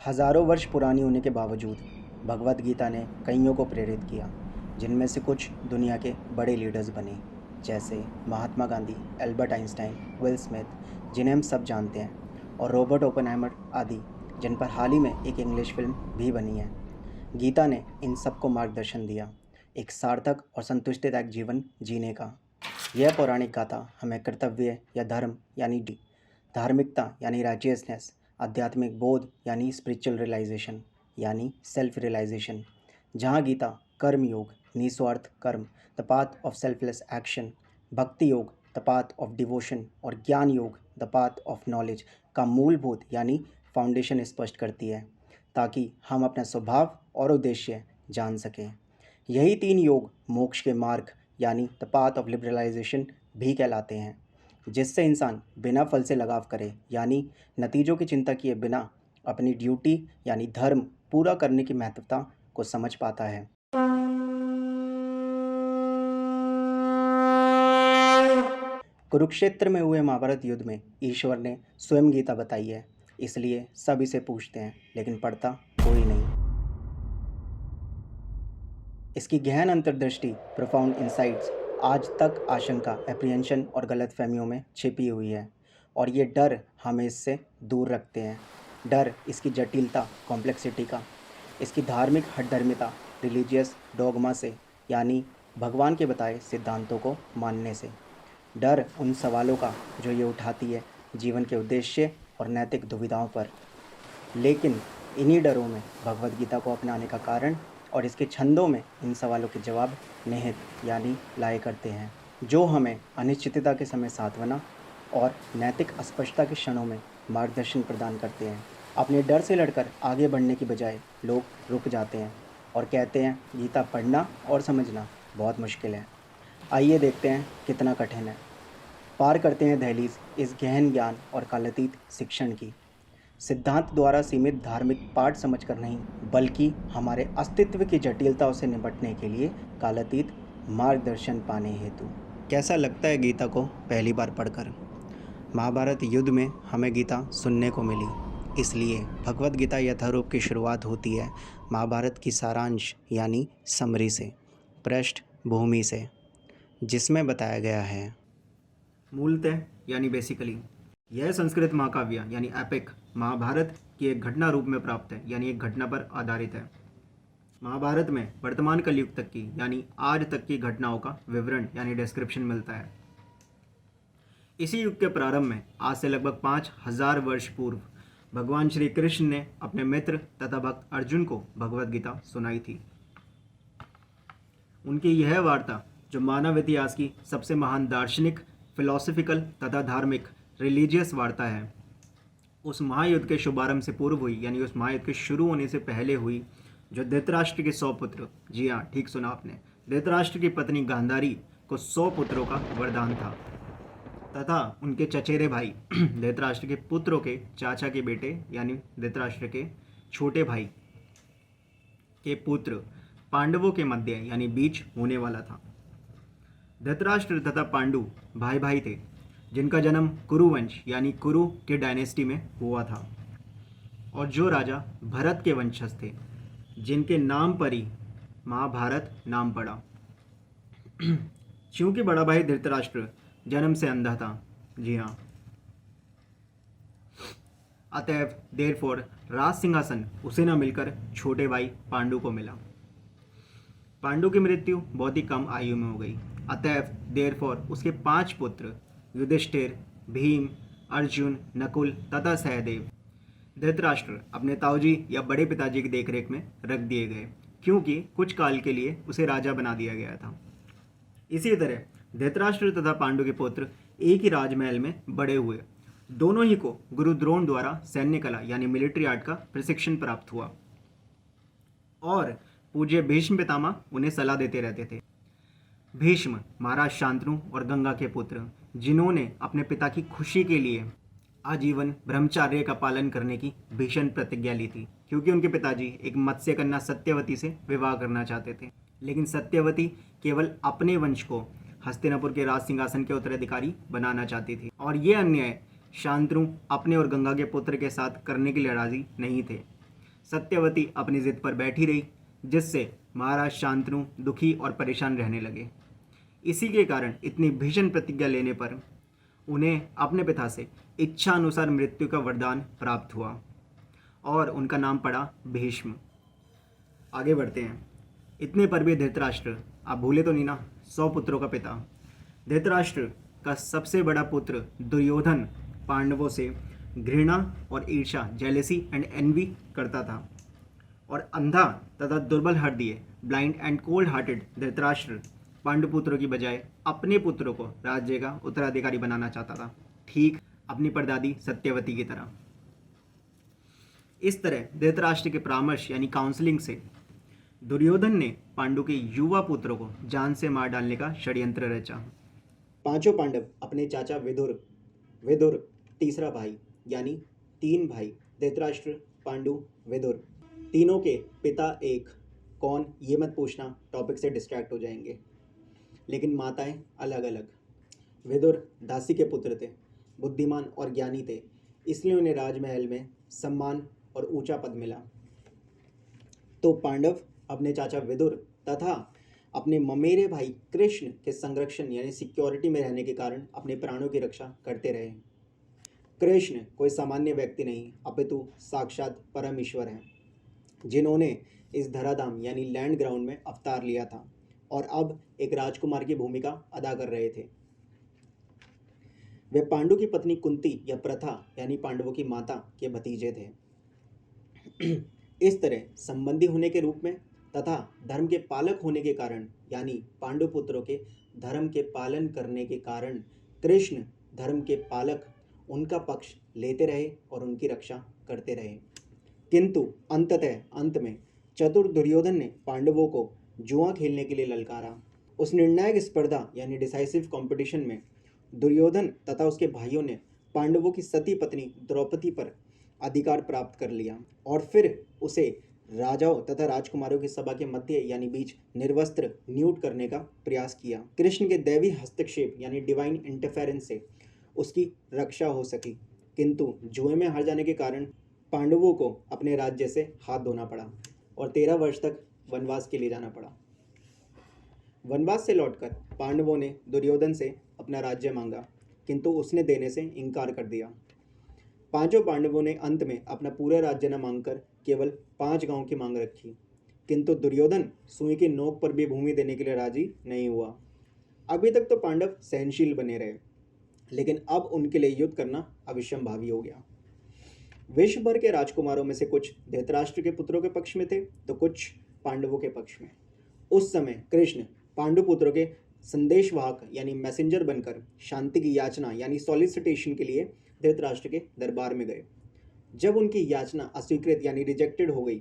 हजारों वर्ष पुरानी होने के बावजूद भगवद गीता ने कईयों को प्रेरित किया, जिनमें से कुछ दुनिया के बड़े लीडर्स बने, जैसे Mahatma Gandhi, Albert Einstein, Will Smith, जिन्हें हम सब जानते हैं, और रॉबर्ट ओपेनहाइमर आदि, जिन पर हाल ही में एक इंग्लिश फिल्म भी बनी है। गीता ने इन सबको मार्गदर्शन दिया, एक सार्थक और संतुष्टिदायक जीवन जीने का। यह पौराणिक गाथा हमें कर्तव्य या धर्म यानी धार्मिकता यानी राइचियसनेस, आध्यात्मिक बोध यानी स्पिरिचुअल रियलाइजेशन यानी सेल्फ रियलाइजेशन, जहाँ गीता कर्म योग, निस्वार्थ कर्म, the path of selfless action, भक्ति योग, द पाथ ऑफ डिवोशन, और ज्ञान योग, द पाथ ऑफ नॉलेज का मूलभूत यानी फाउंडेशन स्पष्ट करती है, ताकि हम अपना स्वभाव और उद्देश्य जान सकें। यही तीन योग मोक्ष के मार्ग यानी द पाथ ऑफ लिबरलाइजेशन भी कहलाते हैं, जिससे इंसान बिना फल से लगाव करे यानी नतीजों की चिंता किए बिना अपनी ड्यूटी यानी धर्म पूरा करने की महत्वता को समझ पाता है। कुरुक्षेत्र में हुए महाभारत युद्ध में ईश्वर ने स्वयं गीता बताई है, इसलिए सब इसे पूछते हैं, लेकिन पढ़ता कोई नहीं। इसकी गहन अंतर्दृष्टि, प्रोफाउंड इंसाइट्स, आज तक आशंका, एप्रीहेंशन और गलतफहमियों में छिपी हुई है, और ये डर हमें इससे दूर रखते हैं। डर इसकी जटिलता, कॉम्प्लेक्सिटी का, इसकी धार्मिक हठधर्मिता, रिलीजियस डॉगमा से यानी भगवान के बताए सिद्धांतों को मानने से। डर उन सवालों का जो ये उठाती है जीवन के उद्देश्य और नैतिक दुविधाओं पर। लेकिन इन्हीं डरों में भगवद गीता को अपनाने का कारण और इसके छंदों में इन सवालों के जवाब निहित यानी लाए करते हैं, जो हमें अनिश्चितता के समय सांत्वना और नैतिक अस्पष्टता के क्षणों में मार्गदर्शन प्रदान करते हैं। अपने डर से लड़कर आगे बढ़ने की बजाय लोग रुक जाते हैं और कहते हैं गीता पढ़ना और समझना बहुत मुश्किल है। आइए देखते हैं कितना कठिन है। पार करते हैं दहलीज इस गहन ज्ञान और कालातीत शिक्षण की, सिद्धांत द्वारा सीमित धार्मिक पाठ समझकर नहीं, बल्कि हमारे अस्तित्व की जटिलताओं से निपटने के लिए कालातीत मार्गदर्शन पाने हेतु। कैसा लगता है गीता को पहली बार पढ़कर? महाभारत युद्ध में हमें गीता सुनने को मिली, इसलिए भगवद गीता यथारूप की शुरुआत होती है महाभारत की सारांश यानी समरी से, पृष्ठभूमि से, जिसमें बताया गया है मूलतः यानी बेसिकली यह संस्कृत महाकाव्य यानी एपिक महाभारत की एक घटना रूप में प्राप्त है, यानी एक घटना पर आधारित है। महाभारत में वर्तमान कलयुग तक की यानी आज तक की घटनाओं का विवरण यानी डिस्क्रिप्शन मिलता है। इसी युग के प्रारंभ में आज से लगभग 5000 वर्ष पूर्व भगवान श्री कृष्ण ने अपने मित्र तथा भक्त अर्जुन को भगवद गीता सुनाई थी। उनकी यह वार्ता, जो मानव इतिहास की सबसे महान दार्शनिक, फिलॉसफिकल तथा धार्मिक रिलीजियस वार्ता है, उस महायुद्ध के शुभारंभ से पूर्व हुई, यानी उस महायुद्ध के शुरू होने से पहले हुई, जो धृतराष्ट्र के 100 पुत्र, जी हाँ ठीक सुना आपने, धृतराष्ट्र की पत्नी गांधारी को 100 पुत्रों का वरदान था, तथा उनके चचेरे भाई धृतराष्ट्र के पुत्रों के चाचा के बेटे यानी धृतराष्ट्र के छोटे भाई के पुत्र पांडवों के मध्य यानी बीच होने वाला था। धृतराष्ट्र तथा पांडु भाई भाई थे, जिनका जन्म कुरुवंश यानी कुरु के डायनेस्टी में हुआ था, और जो राजा भरत के वंशज थे, जिनके नाम पर ही महाभारत नाम पड़ा। क्योंकि बड़ा भाई धृतराष्ट्र जन्म से अंधा था, जी हाँ, अतएव देयरफॉर राज सिंहासन उसे न मिलकर छोटे भाई पांडु को मिला। पांडु की मृत्यु बहुत ही कम आयु में हो गई, अतएव देयरफॉर उसके 5 पुत्र युधिष्ठिर, भीम, अर्जुन, नकुल तथा सहदेव धृतराष्ट्र अपने ताऊजी या बड़े पिताजी की देखरेख में रख दिए गए, क्योंकि कुछ काल के लिए उसे राजा बना दिया गया था। इसी तरह धृतराष्ट्र तथा पांडु के पुत्र एक ही राजमहल में बड़े हुए। दोनों ही को गुरु द्रोण द्वारा सैन्य कला यानी मिलिट्री आर्ट का प्रशिक्षण प्राप्त हुआ, और पूज्य भीष्म पितामह उन्हें सलाह देते रहते थे। भीष्म महाराज शांतनु और गंगा के पुत्र, जिन्होंने अपने पिता की खुशी के लिए आजीवन ब्रह्मचार्य का पालन करने की भीषण प्रतिज्ञा ली थी, क्योंकि उनके पिताजी एक मत्स्य कन्या सत्यवती से विवाह करना चाहते थे, लेकिन सत्यवती केवल अपने वंश को हस्तिनापुर के राज सिंहासन के उत्तराधिकारी बनाना चाहती थी, और ये अन्याय शांतनु अपने और गंगा के पुत्र के साथ करने के लिए राजी नहीं थे। सत्यवती अपनी जिद पर बैठी रही, जिससे महाराज शांतनु दुखी और परेशान रहने लगे। इसी के कारण इतनी भीषण प्रतिज्ञा लेने पर उन्हें अपने पिता से इच्छा अनुसार मृत्यु का वरदान प्राप्त हुआ और उनका नाम पड़ा भीष्म। आगे बढ़ते हैं। इतने पर भी धृतराष्ट्र, आप भूले तो नहीं ना, 100 पुत्रों का पिता, धृतराष्ट्र का सबसे बड़ा पुत्र दुर्योधन पांडवों से घृणा और ईर्ष्या, जेलेसी एंड एनवी करता था, और अंधा तथा दुर्बल हृदय, blind and cold hearted Dhritarashtra पांडुपुत्रों की बजाय अपने पुत्रों को राज्य का उत्तराधिकारी बनाना चाहता था, ठीक अपनी परदादी सत्यवती की तरह। इस तरह धृतराष्ट्र के परामर्श यानी काउंसलिंग से दुर्योधन ने पांडु के युवा पुत्रों को जान से मार डालने का षड्यंत्र रचा। पांचों पांडव अपने चाचा विदुर तीसरा भाई, यानी 3 भाई धृतराष्ट्र, पांडु, विदुर, तीनों के पिता एक। कौन, ये मत पूछना, टॉपिक से डिस्ट्रैक्ट हो जाएंगे। लेकिन माताएं अलग अलग। विदुर दासी के पुत्र थे, बुद्धिमान और ज्ञानी थे, इसलिए उन्हें राजमहल में सम्मान और ऊंचा पद मिला। तो पांडव अपने चाचा विदुर तथा अपने ममेरे भाई कृष्ण के संरक्षण यानी सिक्योरिटी में रहने के कारण अपने प्राणों की रक्षा करते रहे। कृष्ण कोई सामान्य व्यक्ति नहीं, अपितु साक्षात परम ईश्वर हैं, जिन्होंने इस धराधाम यानी लैंड ग्राउंड में अवतार लिया था और अब एक राजकुमार की भूमिका अदा कर रहे थे। वे पांडु की पत्नी कुंती या प्रथा यानी पांडवों की माता के भतीजे थे। इस तरह संबंधी होने के रूप में तथा धर्म के पालक होने के कारण यानी पांडु पुत्रों के धर्म के पालन करने के कारण कृष्ण धर्म के पालक उनका पक्ष लेते रहे और उनकी रक्षा करते रहे। किंतु अंत में चतुर दुर्योधन ने पांडवों को जुआ खेलने के लिए ललकारा। उस निर्णायक स्पर्धा यानी डिसाइसिव कंपटीशन में दुर्योधन तथा उसके भाइयों ने पांडवों की सती पत्नी द्रौपदी पर अधिकार प्राप्त कर लिया और फिर उसे राजाओं तथा राजकुमारों की सभा के मध्य यानी बीच निर्वस्त्र न्यूट करने का प्रयास किया। कृष्ण के दैवी हस्तक्षेप यानी डिवाइन इंटरफेरेंस से उसकी रक्षा हो सकी, किंतु जुए में हार जाने के कारण पांडवों को अपने राज्य से हाथ धोना पड़ा और 13 वर्ष तक वनवास के लिए जाना पड़ा। वनवास से लौटकर पांडवों ने दुर्योधन से अपना राज्य मांगा, किंतु उसने देने से इनकार कर दिया। पांचों पांडवों ने अंत में अपना पूरा राज्य न मांगकर केवल 5 गांवों की मांग रखी, किंतु दुर्योधन सुई की नोक पर भी भूमि देने के लिए राजी नहीं हुआ। अभी तक तो पांडव सहनशील बने रहे, लेकिन अब उनके लिए युद्ध करना अविसंभावी हो गया। विश्व भर के राजकुमारों में से कुछ धृतराष्ट्र के पुत्रों के पक्ष में थे तो कुछ पांडवों के पक्ष में। उस समय कृष्ण पांडु पुत्रों के संदेशवाहक यानी मैसेंजर बनकर शांति की याचना यानी सॉलिसिटेशन के लिए धृतराष्ट्र के दरबार में गए। जब उनकी याचना अस्वीकृत यानी रिजेक्टेड हो गई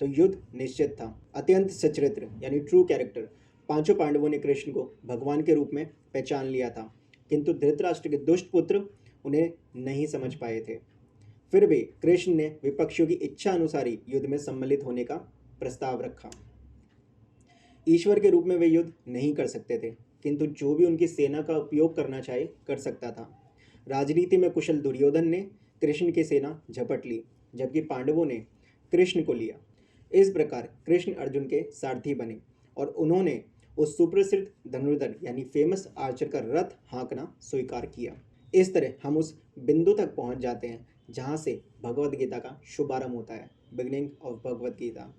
तो युद्ध निश्चित था। अत्यंत सचरित्र यानी ट्रू कैरेक्टर पांचों पांडवों ने कृष्ण को भगवान के रूप में पहचान लिया था, किंतु धृतराष्ट्र के दुष्ट पुत्र उन्हें नहीं समझ पाए थे। फिर भी कृष्ण ने विपक्षियों की इच्छा अनुसार ही युद्ध में सम्मिलित होने का प्रस्ताव रखा। ईश्वर के रूप में वे युद्ध नहीं कर सकते थे, किंतु जो भी उनकी सेना का उपयोग करना चाहे कर सकता था। राजनीति में कुशल दुर्योधन ने कृष्ण की सेना झपट ली, जबकि पांडवों ने कृष्ण को लिया। इस प्रकार कृष्ण अर्जुन के सारथी बने और उन्होंने उस सुप्रसिद्ध धनुर्धर यानी फेमस आर्चर का रथ हाँकना स्वीकार किया। इस तरह हम उस बिंदु तक पहुंच जाते हैं जहां से भगवद गीता का शुभारंभ होता है, बिगिनिंग ऑफ भगवद गीता।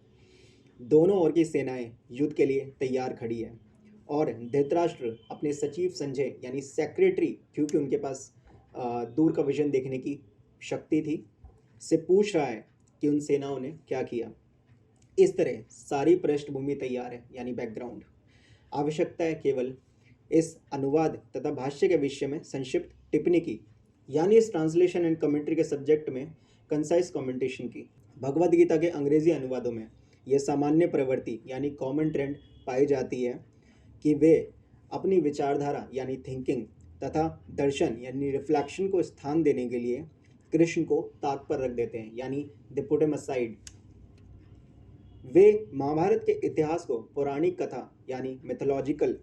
दोनों ओर की सेनाएं युद्ध के लिए तैयार खड़ी है और धृतराष्ट्र अपने सचिव संजय यानी सेक्रेटरी, क्योंकि उनके पास दूर का विजन देखने की शक्ति थी, से पूछ रहा है कि उन सेनाओं ने क्या किया। इस तरह सारी पृष्ठभूमि तैयार है यानी बैकग्राउंड। आवश्यकता है केवल इस अनुवाद तथा भाष्य के विषय में संक्षिप्त टिप्पणी की, यानी इस ट्रांसलेशन एंड कमेंट्री के सब्जेक्ट में कंसाइज कमेंटेशन की। भगवद गीता के अंग्रेजी अनुवादों में यह सामान्य प्रवृत्ति यानी कॉमन ट्रेंड पाई जाती है कि वे अपनी विचारधारा यानी थिंकिंग तथा दर्शन यानी रिफ्लेक्शन को स्थान देने के लिए कृष्ण को ताक पर रख देते हैं, यानी दे पुट हिम असाइड। वे महाभारत के इतिहास को पौराणिक कथा यानी मिथोलॉजिकल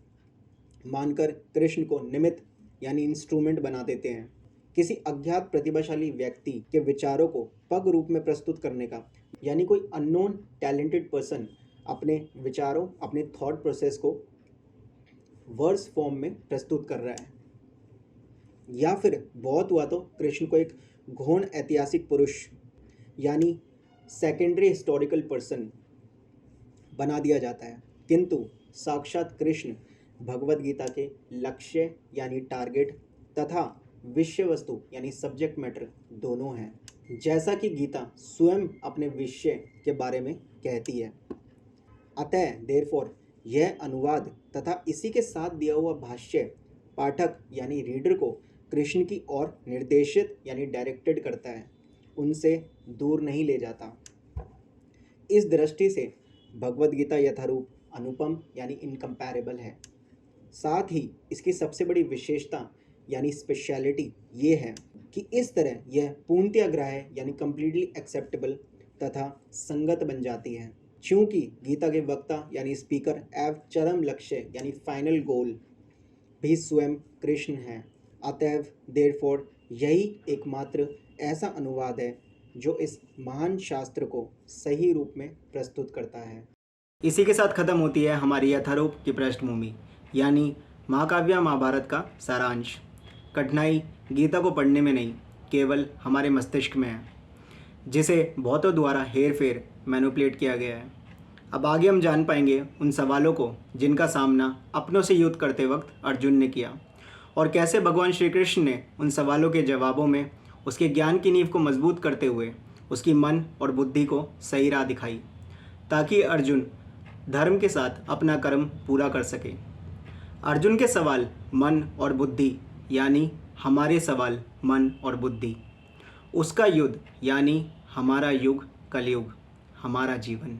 मानकर कृष्ण को निमित्त यानी इंस्ट्रूमेंट बना देते हैं। किसी अज्ञात प्रतिभाशाली व्यक्ति के विचारों को पग रूप में प्रस्तुत करने का यानी कोई अननोन टैलेंटेड पर्सन अपने विचारों, अपने थॉट प्रोसेस को वर्स फॉर्म में प्रस्तुत कर रहा है। या फिर बहुत हुआ तो कृष्ण को एक गौण ऐतिहासिक पुरुष यानी सेकेंडरी हिस्टोरिकल पर्सन बना दिया जाता है, किंतु साक्षात कृष्ण भगवद गीता के लक्ष्य यानी टारगेट तथा विषय वस्तु यानी सब्जेक्ट मैटर दोनों हैं, जैसा कि गीता स्वयं अपने विषय के बारे में कहती है। अतः देयरफॉर यह अनुवाद तथा इसी के साथ दिया हुआ भाष्य पाठक यानी रीडर को कृष्ण की ओर निर्देशित यानी डायरेक्टेड करता है, उनसे दूर नहीं ले जाता। इस दृष्टि से भगवद गीता यथारूप अनुपम यानी इनकम्पैरेबल है। साथ ही इसकी सबसे बड़ी विशेषता यानी स्पेशलिटी ये है कि इस तरह यह पूर्णतया ग्राह्य यानी कम्प्लीटली एक्सेप्टेबल तथा संगत बन जाती है, क्योंकि गीता के वक्ता यानी स्पीकर एवं चरम लक्ष्य यानी फाइनल गोल भी स्वयं कृष्ण है। अतएव देयरफॉर यही एकमात्र ऐसा अनुवाद है जो इस महान शास्त्र को सही रूप में प्रस्तुत करता है। इसी के साथ खत्म होती है हमारी यथारूप की पृष्ठभूमि यानी महाकाव्य महाभारत का सारांश। कठिनाई गीता को पढ़ने में नहीं, केवल हमारे मस्तिष्क में है, जिसे बहुतों द्वारा हेर फेर मैनिपुलेट किया गया है। अब आगे हम जान पाएंगे उन सवालों को जिनका सामना अपनों से युद्ध करते वक्त अर्जुन ने किया और कैसे भगवान श्री कृष्ण ने उन सवालों के जवाबों में उसके ज्ञान की नींव को मजबूत करते हुए उसकी मन और बुद्धि को सही राह दिखाई, ताकि अर्जुन धर्म के साथ अपना कर्म पूरा कर सके। अर्जुन के सवाल मन और बुद्धि यानी हमारे सवाल मन और बुद्धि, उसका युद्ध यानी हमारा युग कलयुग, हमारा जीवन।